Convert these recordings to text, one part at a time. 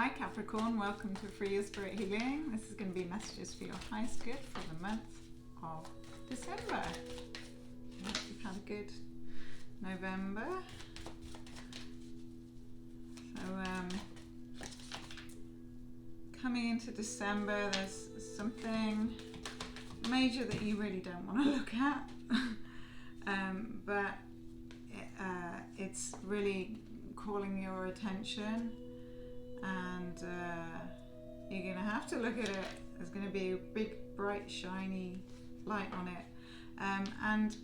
Hi Capricorn, welcome to Free Your Spirit Healing. This is going to be messages for your highest good for the month of December. I hope you've had a good November. So coming into December, there's something major that you really don't want to look at, but it's really calling your attention, and you're going to have to look at it. There's going to be a big, bright, shiny light on it, and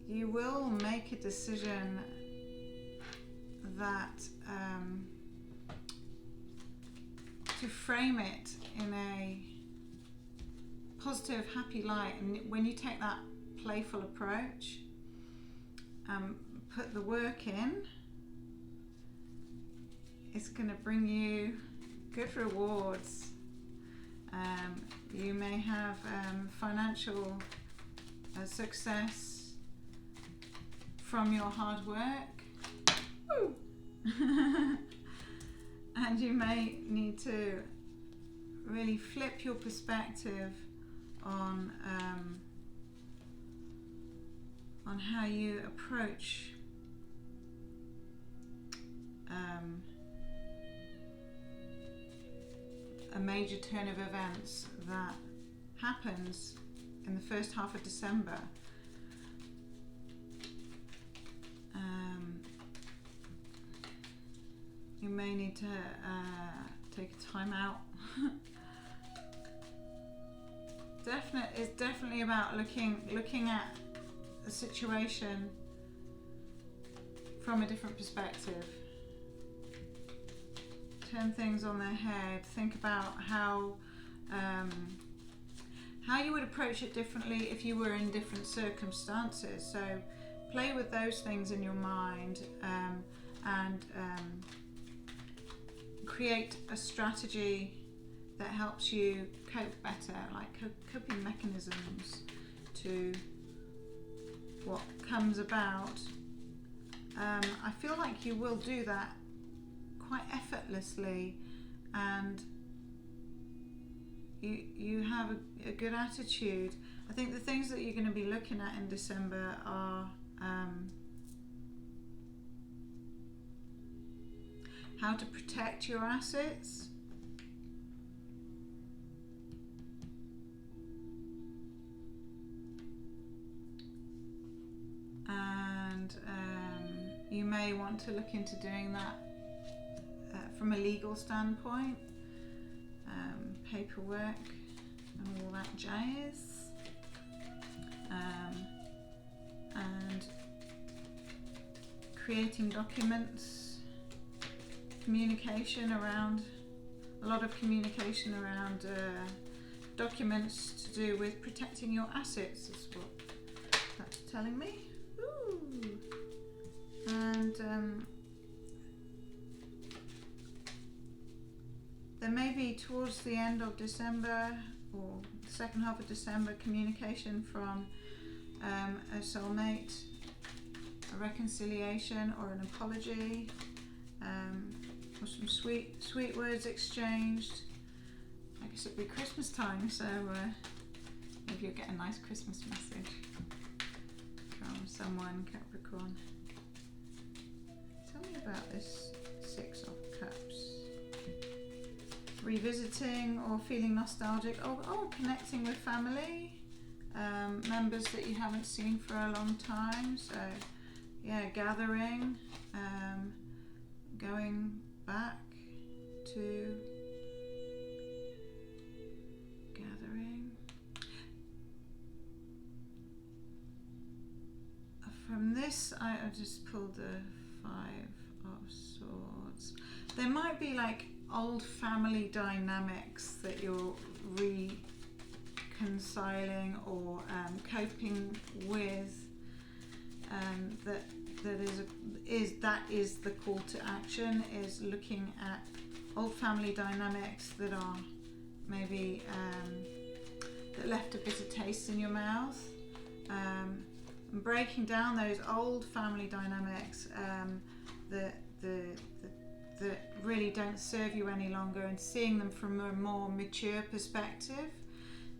you will make a decision that to frame it in a positive, happy light. And when you take that playful approach, put the work in, it's going to bring you good rewards. You may have financial success from your hard work. Woo! And you may need to really flip your perspective on how you approach a major turn of events that happens in the first half of December. You may need to take a time out. It's definitely about looking at a situation from a different perspective. Turn things on their head. Think about how you would approach it differently if you were in different circumstances. So play with those things in your mind, and create a strategy that helps you cope better, like coping mechanisms to what comes about. I feel like you will do that quite effortlessly, and you have a good attitude. I think the things that you're going to be looking at in December are how to protect your assets, and you may want to look into doing that from a legal standpoint, paperwork and all that jazz, and creating documents, a lot of communication around documents to do with protecting your assets is what that's telling me. Ooh. And there may be towards the end of December or the second half of December communication from a soulmate, a reconciliation or an apology, or some sweet words exchanged. I guess it'll be Christmas time, so maybe you'll get a nice Christmas message from someone, Capricorn. Tell me about this Six of Cups. Revisiting or feeling nostalgic, or connecting with family members that you haven't seen for a long time. So yeah, gathering, going back to gathering. From this, I just pulled the Five of Swords. There might be like old family dynamics that you're reconciling or coping with, that is the call to action, is looking at old family dynamics that are maybe that left a bitter taste in your mouth, and breaking down those old family dynamics that don't serve you any longer, and seeing them from a more mature perspective.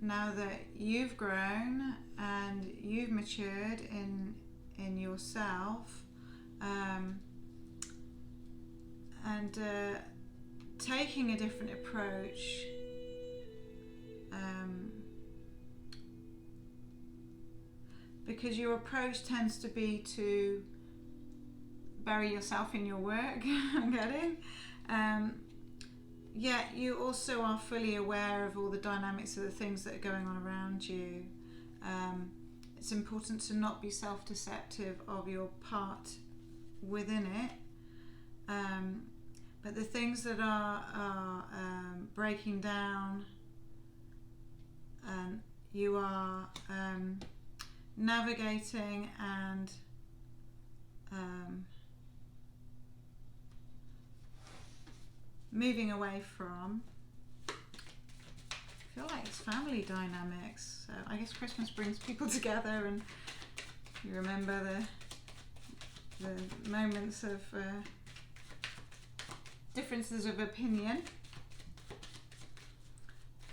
Now that you've grown and you've matured in yourself, and taking a different approach, because your approach tends to be to bury yourself in your work. I'm getting. Yet you also are fully aware of all the dynamics of the things that are going on around you. It's important to not be self-deceptive of your part within it. But the things that are breaking down, you are navigating and moving away from. I feel like it's family dynamics. So I guess Christmas brings people together, and you remember the moments of differences of opinion,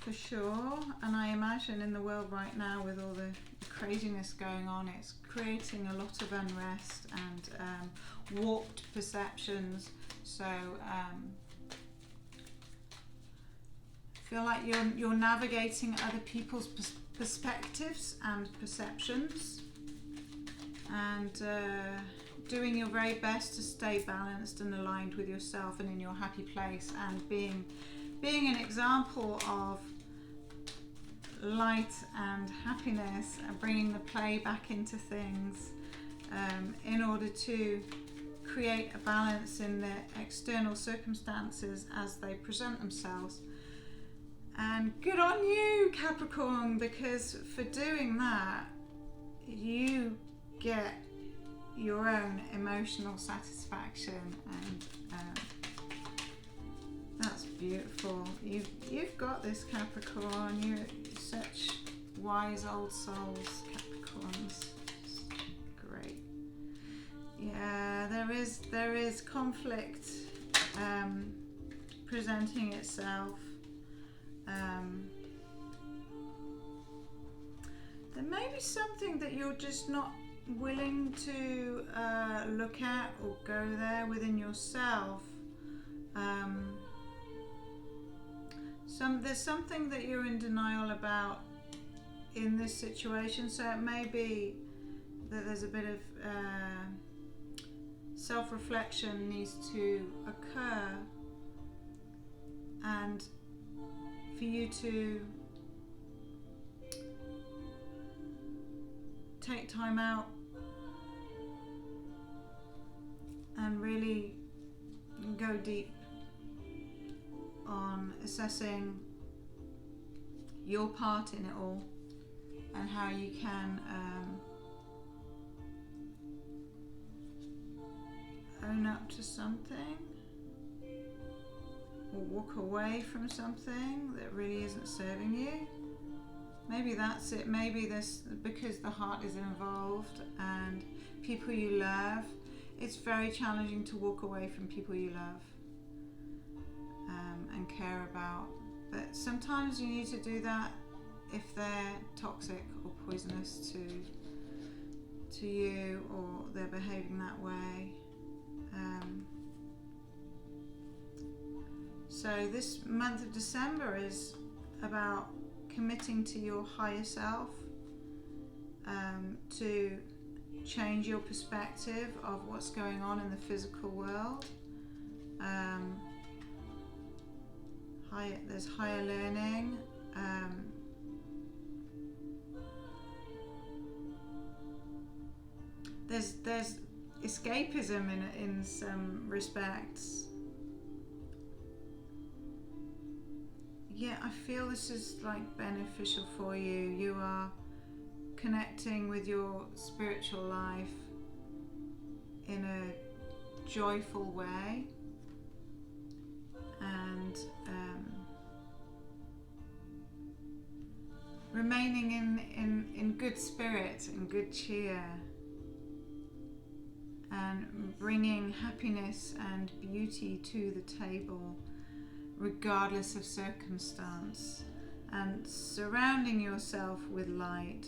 for sure. And I imagine in the world right now, with all the craziness going on, it's creating a lot of unrest and warped perceptions. So feel like you're navigating other people's perspectives and perceptions, and doing your very best to stay balanced and aligned with yourself and in your happy place, and being an example of light and happiness, and bringing the play back into things, in order to create a balance in the external circumstances as they present themselves. And good on you, Capricorn, because for doing that, you get your own emotional satisfaction, and that's beautiful. You've got this, Capricorn. You're such wise old souls, Capricorns. Great. Yeah, there is conflict presenting itself. There may be something that you're just not willing to look at or go there within yourself. There's something that you're in denial about in this situation, so it may be that there's a bit of self-reflection needs to occur, and for you to take time out and really go deep on assessing your part in it all, and how you can own up to something, or walk away from something that really isn't serving you. Maybe that's it. Maybe this, because the heart is involved and people you love, it's very challenging to walk away from people you love and care about. But sometimes you need to do that if they're toxic or poisonous to you, or they're behaving that way. So this month of December is about committing to your higher self, to change your perspective of what's going on in the physical world. There's higher learning. There's escapism in some respects. Yeah, I feel this is like beneficial for you. You are connecting with your spiritual life in a joyful way, and remaining in good spirit and good cheer, and bringing happiness and beauty to the table, regardless of circumstance, and surrounding yourself with light.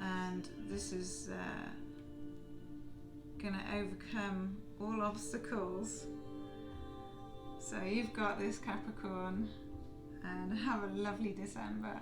And this is going to overcome all obstacles. So you've got this, Capricorn, and have a lovely December.